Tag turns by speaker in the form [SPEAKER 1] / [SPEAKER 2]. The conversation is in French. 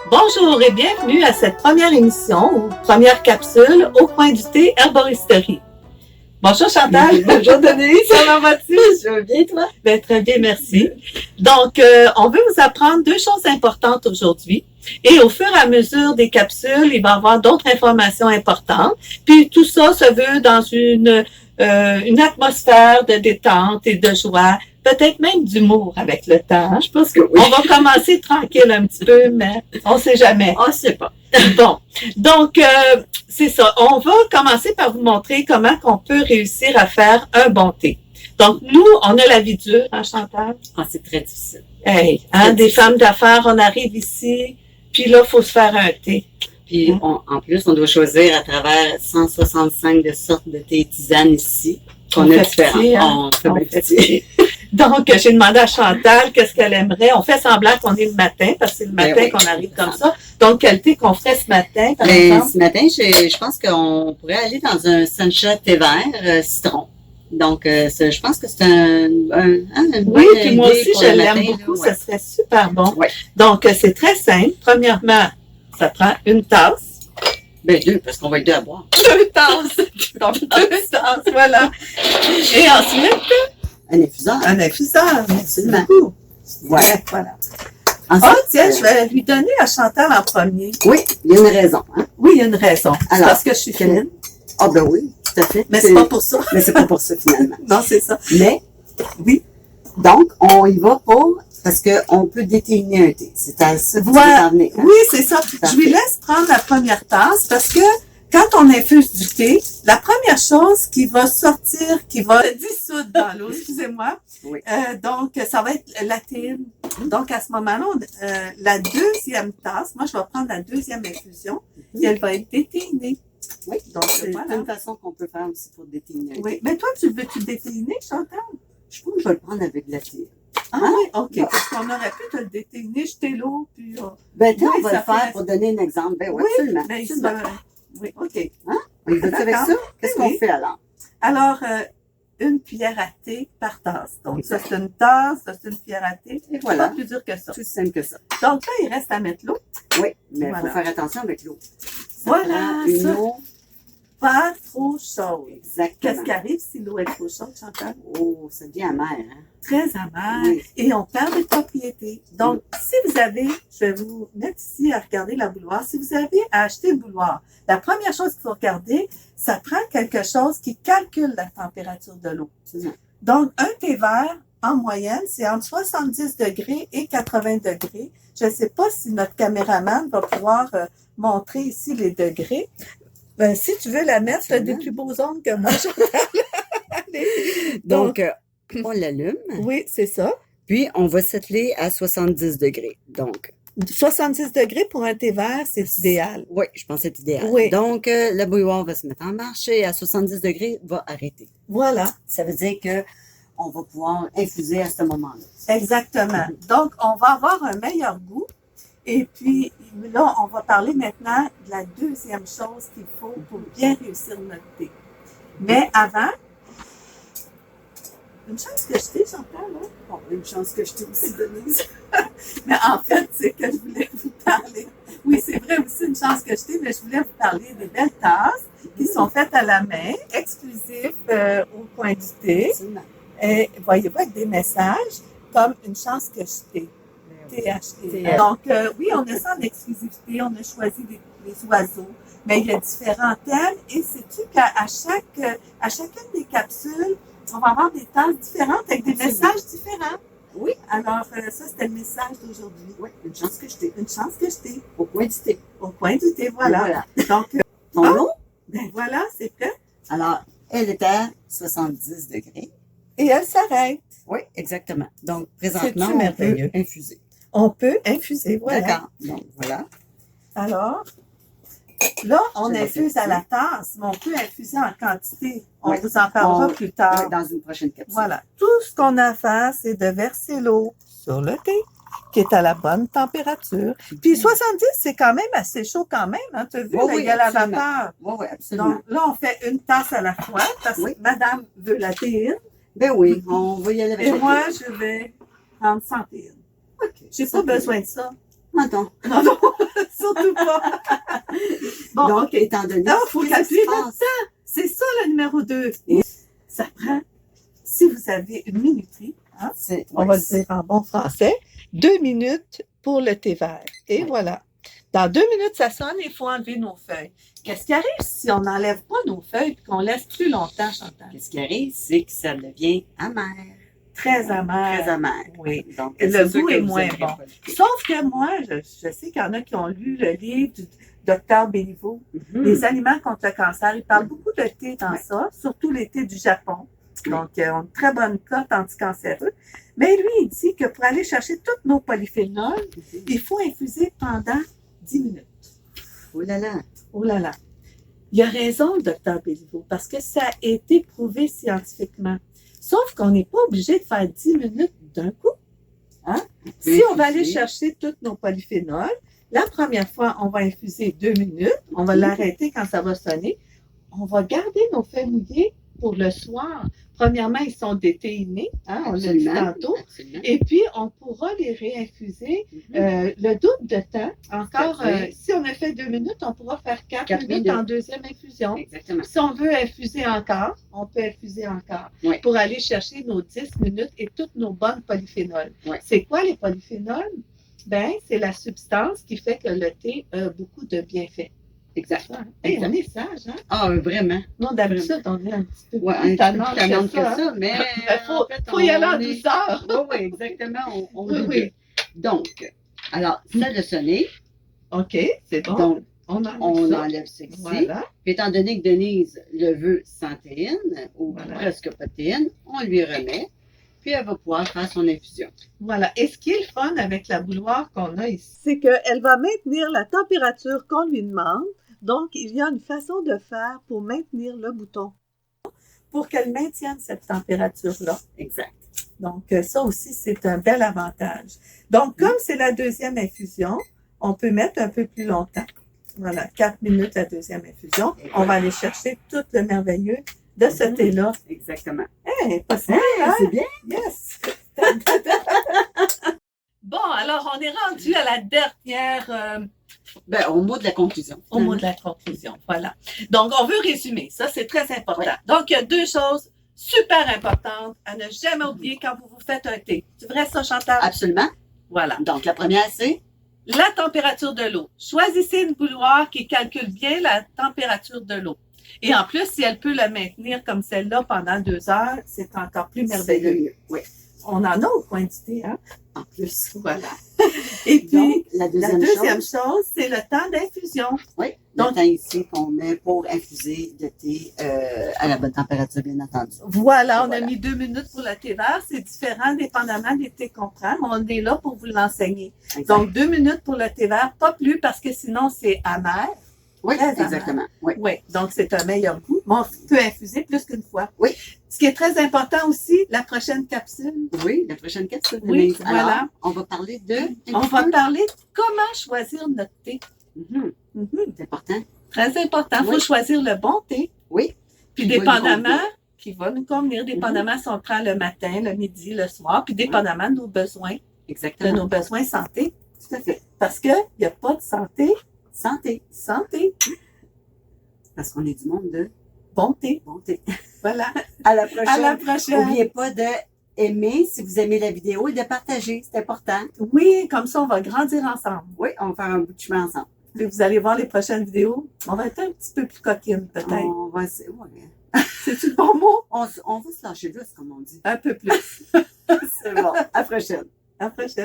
[SPEAKER 1] Bonjour et bienvenue à cette première émission ou première capsule au coin du thé Herboristerie. Bonjour Chantal.
[SPEAKER 2] Bonjour Denise.
[SPEAKER 1] Comment vas-tu?
[SPEAKER 2] Je vais bien, toi?
[SPEAKER 1] Ben, très bien, merci. Donc, on veut vous apprendre deux choses importantes aujourd'hui. Et au fur et à mesure des capsules, il va y avoir d'autres informations importantes. Puis tout ça se veut dans une atmosphère de détente et de joie, peut-être même d'humour avec le temps. Je pense qu'on va commencer tranquille un petit peu, mais on sait jamais.
[SPEAKER 2] On sait pas.
[SPEAKER 1] Bon, donc c'est ça. On va commencer par vous montrer comment qu'on peut réussir à faire un bon thé. Donc, nous, on a la vie dure, hein, Chantal?
[SPEAKER 2] Ah, c'est très difficile.
[SPEAKER 1] Hey, hein, des femmes d'affaires, on arrive ici, puis là, il faut se faire un thé.
[SPEAKER 2] Puis, en plus, on doit choisir à travers 165 de sortes de thé tisanes ici, qu'on a différents.
[SPEAKER 1] Hein? On fait petit. Donc, j'ai demandé à Chantal qu'est-ce qu'elle aimerait. On fait semblant qu'on est le matin, parce que c'est le matin qu'on arrive comme ça. Donc, quel thé qu'on ferait ce matin, par exemple?
[SPEAKER 2] Ce matin, je pense qu'on pourrait aller dans un Sencha thé vert citron. Donc, je pense que c'est
[SPEAKER 1] oui, puis moi aussi, je l'aime beaucoup. Ça serait super bon.
[SPEAKER 2] Ouais.
[SPEAKER 1] Donc, c'est très simple. Premièrement, ça prend une tasse.
[SPEAKER 2] Ben, deux, parce qu'on va être deux à boire.
[SPEAKER 1] Deux tasses. Donc, deux tasses, voilà. Et ensuite,
[SPEAKER 2] un infuseur.
[SPEAKER 1] Un infuseur,
[SPEAKER 2] absolument.
[SPEAKER 1] Ouais, voilà.
[SPEAKER 2] Ensuite,
[SPEAKER 1] tiens, je vais lui donner à Chantal en premier.
[SPEAKER 2] Oui, il y a une raison. Hein?
[SPEAKER 1] Oui, il y a une raison.
[SPEAKER 2] Alors,
[SPEAKER 1] parce que je suis fine.
[SPEAKER 2] Ah, ben oui, tout à fait.
[SPEAKER 1] Mais c'est pas pour ça.
[SPEAKER 2] Mais c'est pas pour ça, finalement.
[SPEAKER 1] Non, c'est ça.
[SPEAKER 2] Mais, oui. Donc, on y va pour, parce qu'on peut déterminer un thé. C'est à ça que tu veux en venir, hein?
[SPEAKER 1] Oui, c'est ça. Je lui laisse prendre la première tasse parce que quand on infuse du thé, la première chose qui va sortir, qui va dissoudre dans l'eau, excusez-moi,
[SPEAKER 2] oui.
[SPEAKER 1] Donc ça va être la théine. Donc à ce moment-là, la deuxième tasse, moi je vais prendre la deuxième infusion et elle va être déthéinée.
[SPEAKER 2] Oui, donc c'est une façon qu'on peut faire aussi pour déthéiner.
[SPEAKER 1] Oui, mais toi, tu veux-tu déthéiner, Chantal?
[SPEAKER 2] Je pense que je vais le prendre avec de la théine.
[SPEAKER 1] Ah oui, OK. Parce qu'on aurait pu te le déthéiner, jeter l'eau, puis...
[SPEAKER 2] Ben, on va le faire pour donner un exemple. Ben oui, absolument.
[SPEAKER 1] Mais oui, OK.
[SPEAKER 2] Hein? On y va avec ça? Qu'est-ce qu'on fait alors?
[SPEAKER 1] Alors, une cuillère à thé par tasse. Donc, ça, c'est une tasse, ça, c'est une cuillère à thé.
[SPEAKER 2] Et voilà.
[SPEAKER 1] Pas plus dur que ça.
[SPEAKER 2] Tout simple que ça.
[SPEAKER 1] Donc, là, il reste à mettre l'eau.
[SPEAKER 2] Oui, mais il faut faire attention avec l'eau.
[SPEAKER 1] Voilà,
[SPEAKER 2] une eau
[SPEAKER 1] pas trop chaude.
[SPEAKER 2] Exactement.
[SPEAKER 1] Qu'est-ce qui arrive si l'eau est trop chaude, Chantal?
[SPEAKER 2] Oh, ça devient amer, hein?
[SPEAKER 1] Très amer.
[SPEAKER 2] Oui.
[SPEAKER 1] Et on perd des propriétés. Donc, si vous avez, je vais vous mettre ici à regarder la bouilloire. Si vous avez à acheter une bouilloire, la première chose qu'il faut regarder, ça prend quelque chose qui calcule la température de l'eau. Donc, un thé vert, en moyenne, c'est entre 70 degrés et 80 degrés. Je ne sais pas si notre caméraman va pouvoir montrer ici les degrés. Ben, si tu veux la mettre, tu as des plus beaux ongles que moi,
[SPEAKER 2] Donc, on l'allume.
[SPEAKER 1] Oui, c'est ça.
[SPEAKER 2] Puis, on va s'atteler à 70 degrés. Donc,
[SPEAKER 1] 70 degrés pour un thé vert, c'est idéal.
[SPEAKER 2] Oui, je pense que c'est idéal.
[SPEAKER 1] Oui.
[SPEAKER 2] Donc, la bouilloire va se mettre en marche et à 70 degrés, va arrêter.
[SPEAKER 1] Voilà.
[SPEAKER 2] Ça veut dire que on va pouvoir infuser à ce moment-là.
[SPEAKER 1] Exactement. Donc, on va avoir un meilleur goût. Et puis, là, on va parler maintenant de la deuxième chose qu'il faut pour bien réussir notre thé. Mais avant, une chance que je t'ai, Chantal, hein?
[SPEAKER 2] Bon, une chance que je t'ai aussi, Denise.
[SPEAKER 1] Mais en fait, c'est que je voulais vous parler. Oui, c'est vrai aussi une chance que je t'ai, mais je voulais vous parler des belles tasses qui sont faites à la main, exclusives au coin du thé. Et voyez-vous, avec des messages comme une chance que je t'ai. THT. Donc, oui, on a ça en exclusivité, on a choisi les oiseaux, mais il y a différents thèmes et sais-tu qu'à chacune des capsules, on va avoir des tasses différentes avec des messages différents.
[SPEAKER 2] Oui.
[SPEAKER 1] Alors, ça, c'était le message d'aujourd'hui.
[SPEAKER 2] Oui, une chance que je t'ai.
[SPEAKER 1] Une chance que je t'ai.
[SPEAKER 2] Au coin du thé.
[SPEAKER 1] Au coin du thé, voilà. Donc,
[SPEAKER 2] ton eau?
[SPEAKER 1] Ben voilà, c'est prêt.
[SPEAKER 2] Alors, elle est à 70 degrés.
[SPEAKER 1] Et elle s'arrête.
[SPEAKER 2] Oui, exactement. Donc, présentement,
[SPEAKER 1] on peut
[SPEAKER 2] infuser.
[SPEAKER 1] On peut infuser, voilà.
[SPEAKER 2] D'accord. Donc, voilà.
[SPEAKER 1] Alors, là, on infuse à la tasse, mais on peut infuser en quantité. On vous en parlera plus tard.
[SPEAKER 2] Dans une prochaine capsule.
[SPEAKER 1] Voilà. Tout ce qu'on a à faire, c'est de verser l'eau sur le thé, qui est à la bonne température. Puis 70, c'est quand même assez chaud quand même. Hein? Tu as vu, il y a la vapeur.
[SPEAKER 2] Oui, absolument.
[SPEAKER 1] Donc là, on fait une tasse à la fois, parce que madame veut la théine.
[SPEAKER 2] Ben oui, on va y aller avec
[SPEAKER 1] et moi, je vais prendre sans théine.
[SPEAKER 2] OK.
[SPEAKER 1] J'ai pas besoin de ça.
[SPEAKER 2] Ah non.
[SPEAKER 1] Non, non, surtout pas. Bon,
[SPEAKER 2] Donc,
[SPEAKER 1] OK.
[SPEAKER 2] étant donné
[SPEAKER 1] Non, il faut
[SPEAKER 2] qu'est-ce qui
[SPEAKER 1] calculer
[SPEAKER 2] se
[SPEAKER 1] le
[SPEAKER 2] passe?
[SPEAKER 1] temps. C'est ça, le numéro 2. Et ça prend, si vous avez une minuterie, hein, on va le dire en bon français, 2 minutes pour le thé vert. Et voilà. Dans 2 minutes, ça sonne et il faut enlever nos feuilles. Qu'est-ce qui arrive si on n'enlève pas nos feuilles et qu'on laisse plus longtemps, Chantal?
[SPEAKER 2] Qu'est-ce qui arrive, c'est que ça devient amer.
[SPEAKER 1] Très amer.
[SPEAKER 2] Très amer.
[SPEAKER 1] Oui.
[SPEAKER 2] Donc,
[SPEAKER 1] Le
[SPEAKER 2] c'est
[SPEAKER 1] goût
[SPEAKER 2] sûr que
[SPEAKER 1] est
[SPEAKER 2] vous
[SPEAKER 1] moins
[SPEAKER 2] aimerez
[SPEAKER 1] bon.
[SPEAKER 2] pas le thé.
[SPEAKER 1] Sauf que moi, je sais qu'il y en a qui ont lu le livre du docteur Béliveau, Les aliments contre le cancer. Il parle beaucoup de thé dans ça, surtout les thés du Japon. Donc, ils ont une très bonne cote anticancéreux. Mais lui, il dit que pour aller chercher tous nos polyphénols, il faut infuser pendant 10 minutes.
[SPEAKER 2] Oh là là.
[SPEAKER 1] Oh là là. Il a raison, le docteur Béliveau, parce que ça a été prouvé scientifiquement. Sauf qu'on n'est pas obligé de faire 10 minutes d'un coup. Hein? Si on va aller chercher tous nos polyphénols, la première fois, on va infuser 2 minutes. On va l'arrêter quand ça va sonner. On va garder nos feuilles mouillées pour le soir. Premièrement, ils sont déthéinés, hein, on l'a dit tantôt.
[SPEAKER 2] Absolument.
[SPEAKER 1] Et puis, on pourra les réinfuser le double de temps. Encore, si on a fait 2 minutes, on pourra faire 4 minutes en deuxième infusion.
[SPEAKER 2] Exactement.
[SPEAKER 1] Si on veut infuser encore, on peut infuser encore
[SPEAKER 2] Oui.
[SPEAKER 1] pour aller chercher nos 10 minutes et toutes nos bonnes polyphénols.
[SPEAKER 2] Oui.
[SPEAKER 1] C'est quoi les polyphénols? Ben, c'est la substance qui fait que le thé a beaucoup de bienfaits.
[SPEAKER 2] Exactement.
[SPEAKER 1] Hey, on est sage, hein?
[SPEAKER 2] Ah, vraiment.
[SPEAKER 1] Non, d'habitude, on est un petit peu
[SPEAKER 2] Ouais, un
[SPEAKER 1] plus
[SPEAKER 2] petit peu
[SPEAKER 1] tannant
[SPEAKER 2] plus tannante que
[SPEAKER 1] hein?
[SPEAKER 2] ça, mais
[SPEAKER 1] faut, faut y aller en douceur.
[SPEAKER 2] Oui, oui, exactement. On
[SPEAKER 1] Oui, oui.
[SPEAKER 2] Donc, alors, ça de sonner.
[SPEAKER 1] OK, c'est bon.
[SPEAKER 2] Donc,
[SPEAKER 1] on
[SPEAKER 2] on enlève ceci.
[SPEAKER 1] Voilà.
[SPEAKER 2] Puis, étant donné que Denise le veut sans théine, ou presque pas de théine, on lui remet. Puis, elle va pouvoir faire son infusion.
[SPEAKER 1] Voilà. Et ce qui est le fun avec la bouilloire qu'on a ici, c'est qu'elle va maintenir la température qu'on lui demande. Donc, il y a une façon de faire pour maintenir le bouton. Pour qu'elle maintienne cette température-là.
[SPEAKER 2] Exact.
[SPEAKER 1] Donc, ça aussi, c'est un bel avantage. Donc, comme c'est la deuxième infusion, on peut mettre un peu plus longtemps. Voilà, 4 minutes la deuxième infusion. On va aller chercher tout le merveilleux de ce thé-là.
[SPEAKER 2] Exactement.
[SPEAKER 1] Hey, pas simple, hein?
[SPEAKER 2] C'est bien.
[SPEAKER 1] Yes! Bon, alors, on est rendu à la dernière...
[SPEAKER 2] Au mot de la conclusion.
[SPEAKER 1] Au mot de la conclusion, voilà. Donc, on veut résumer. Ça, c'est très important. Oui. Donc, il y a 2 choses super importantes à ne jamais oublier quand vous faites un thé. C'est vrai ça, Chantal?
[SPEAKER 2] Absolument.
[SPEAKER 1] Voilà.
[SPEAKER 2] Donc, la première, c'est?
[SPEAKER 1] La température de l'eau. Choisissez une bouilloire qui calcule bien la température de l'eau. Et en plus, si elle peut la maintenir comme celle-là pendant 2 heures, c'est encore plus merveilleux.
[SPEAKER 2] Oui.
[SPEAKER 1] On en a au coin du thé, hein?
[SPEAKER 2] En plus.
[SPEAKER 1] Voilà. Et puis,
[SPEAKER 2] donc, la deuxième
[SPEAKER 1] chose, c'est le temps d'infusion.
[SPEAKER 2] Oui, donc, le temps ici qu'on met pour infuser le thé à la bonne température, bien entendu.
[SPEAKER 1] Voilà, on a mis 2 minutes pour le thé vert. C'est différent dépendamment des thés qu'on prend, mais on est là pour vous l'enseigner. Donc, 2 minutes pour le thé vert, pas plus, parce que sinon, c'est amer.
[SPEAKER 2] Oui, exactement. Oui,
[SPEAKER 1] donc c'est un meilleur goût. Mais on peut infuser plus qu'une fois.
[SPEAKER 2] Oui.
[SPEAKER 1] Ce qui est très important aussi, la prochaine capsule.
[SPEAKER 2] Oui, la prochaine capsule.
[SPEAKER 1] Oui,
[SPEAKER 2] alors,
[SPEAKER 1] voilà.
[SPEAKER 2] On va parler de...
[SPEAKER 1] On va parler de comment choisir notre thé.
[SPEAKER 2] C'est important.
[SPEAKER 1] Très important. Il faut choisir le bon thé.
[SPEAKER 2] Oui.
[SPEAKER 1] Puis dépendamment, qui va nous convenir, dépendamment si on prend le matin, le midi, le soir, puis dépendamment de nos besoins.
[SPEAKER 2] Exactement.
[SPEAKER 1] De nos besoins santé.
[SPEAKER 2] Tout à fait.
[SPEAKER 1] Parce qu'il n'y a pas de santé.
[SPEAKER 2] Santé. Parce qu'on est du monde de
[SPEAKER 1] bon thé.
[SPEAKER 2] Bon thé.
[SPEAKER 1] Voilà.
[SPEAKER 2] À la prochaine.
[SPEAKER 1] À la prochaine.
[SPEAKER 2] N'oubliez pas de aimer si vous aimez la vidéo et de partager. C'est important.
[SPEAKER 1] Oui, comme ça, on va grandir ensemble.
[SPEAKER 2] Oui, on va faire un bout de chemin ensemble.
[SPEAKER 1] Puis vous allez voir les prochaines vidéos. On va être un petit peu plus coquine, peut-être.
[SPEAKER 2] On va essayer. Ouais.
[SPEAKER 1] C'est-tu le bon mot?
[SPEAKER 2] On va se lâcher douce, comme on dit.
[SPEAKER 1] Un peu plus.
[SPEAKER 2] C'est bon. À la prochaine.
[SPEAKER 1] À la prochaine.